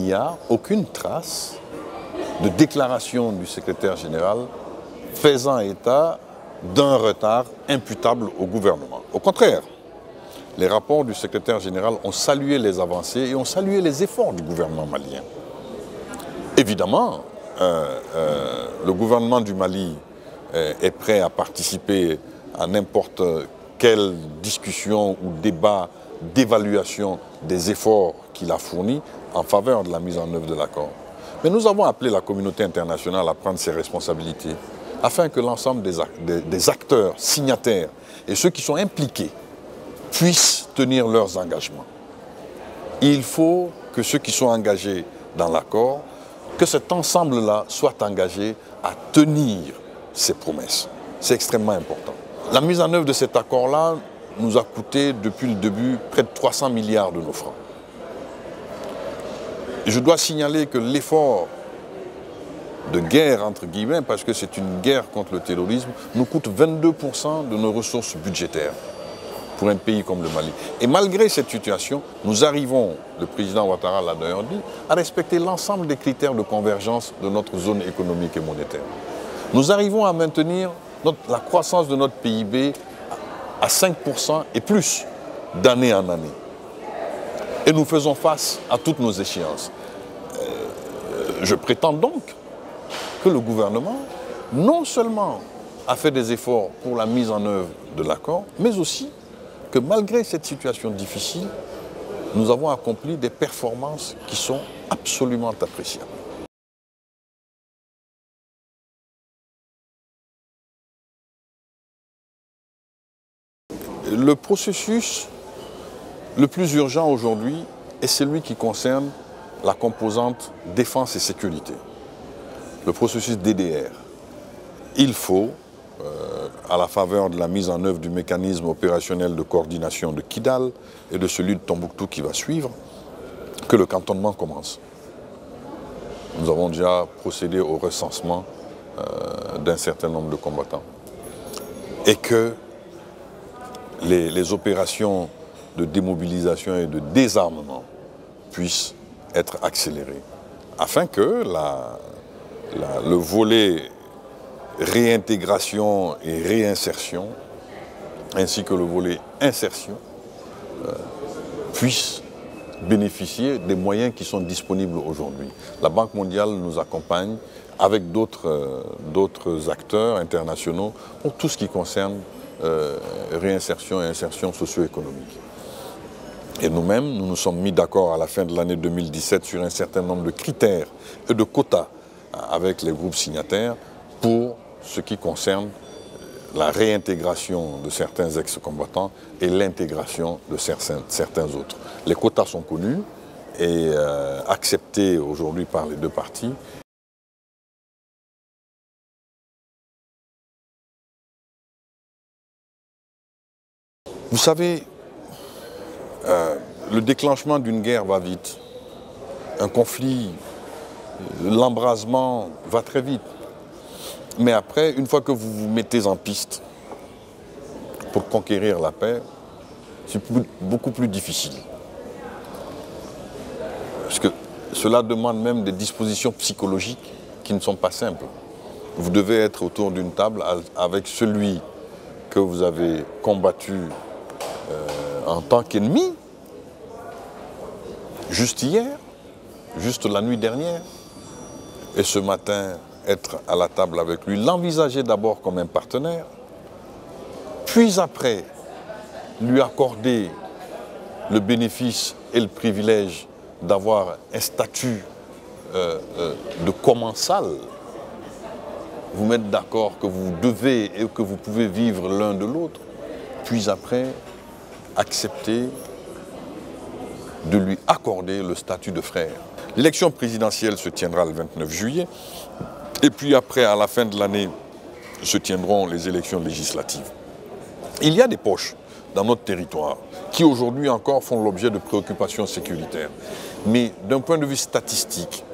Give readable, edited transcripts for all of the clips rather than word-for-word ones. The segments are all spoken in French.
n'y a aucune trace de déclaration du secrétaire général faisant état d'un retard imputable au gouvernement. Au contraire, les rapports du secrétaire général ont salué les avancées et ont salué les efforts du gouvernement malien. Évidemment, le gouvernement du Mali est prêt à participer à n'importe quelle discussion ou débat d'évaluation des efforts qu'il a fournis en faveur de la mise en œuvre de l'accord. Mais nous avons appelé la communauté internationale à prendre ses responsabilités afin que l'ensemble des acteurs signataires et ceux qui sont impliqués puissent tenir leurs engagements. Il faut que ceux qui sont engagés dans l'accord, que cet ensemble-là soit engagé à tenir ses promesses. C'est extrêmement important. La mise en œuvre de cet accord-là nous a coûté depuis le début près de 300 milliards de nos francs. Et je dois signaler que l'effort de guerre, entre guillemets, parce que c'est une guerre contre le terrorisme, nous coûte 22% de nos ressources budgétaires pour un pays comme le Mali. Et malgré cette situation, nous arrivons, le président Ouattara l'a d'ailleurs dit, à respecter l'ensemble des critères de convergence de notre zone économique et monétaire. Nous arrivons à maintenir la croissance de notre PIB à 5% et plus d'année en année. Et nous faisons face à toutes nos échéances. Je prétends donc que le gouvernement, non seulement a fait des efforts pour la mise en œuvre de l'accord, mais aussi que malgré cette situation difficile, nous avons accompli des performances qui sont absolument appréciables. Le processus le plus urgent aujourd'hui est celui qui concerne la composante défense et sécurité, le processus DDR. Il faut, à la faveur de la mise en œuvre du mécanisme opérationnel de coordination de Kidal et de celui de Tombouctou qui va suivre, que le cantonnement commence. Nous avons déjà procédé au recensement d'un certain nombre de combattants. Et que les opérations de démobilisation et de désarmement puissent être accélérées, afin que le volet réintégration et réinsertion, ainsi que le volet insertion, puissent bénéficier des moyens qui sont disponibles aujourd'hui. La Banque mondiale nous accompagne avec d'autres acteurs internationaux pour tout ce qui concerne réinsertion et insertion socio-économique. Et nous-mêmes, nous nous sommes mis d'accord à la fin de l'année 2017 sur un certain nombre de critères et de quotas avec les groupes signataires pour ce qui concerne la réintégration de certains ex-combattants et l'intégration de certains autres. Les quotas sont connus et acceptés aujourd'hui par les deux parties. Vous savez, le déclenchement d'une guerre va vite. Un conflit, l'embrasement va très vite. Mais après, une fois que vous vous mettez en piste pour conquérir la paix, c'est beaucoup plus difficile. Parce que cela demande même des dispositions psychologiques qui ne sont pas simples. Vous devez être autour d'une table avec celui que vous avez combattu en tant qu'ennemi, juste hier, juste la nuit dernière, et ce matin, être à la table avec lui, l'envisager d'abord comme un partenaire, puis après, lui accorder le bénéfice et le privilège d'avoir un statut de commensal, vous mettre d'accord que vous devez et que vous pouvez vivre l'un de l'autre, puis après, accepter de lui accorder le statut de frère. L'élection présidentielle se tiendra le 29 juillet, et puis après, à la fin de l'année, se tiendront les élections législatives. Il y a des poches dans notre territoire qui aujourd'hui encore font l'objet de préoccupations sécuritaires. Mais d'un point de vue statistique,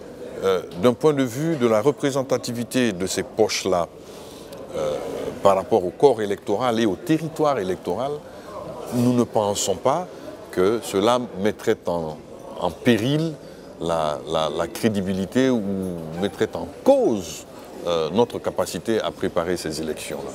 d'un point de vue de la représentativité de ces poches-là par rapport au corps électoral et au territoire électoral, nous ne pensons pas que cela mettrait en péril la crédibilité ou mettrait en cause notre capacité à préparer ces élections-là.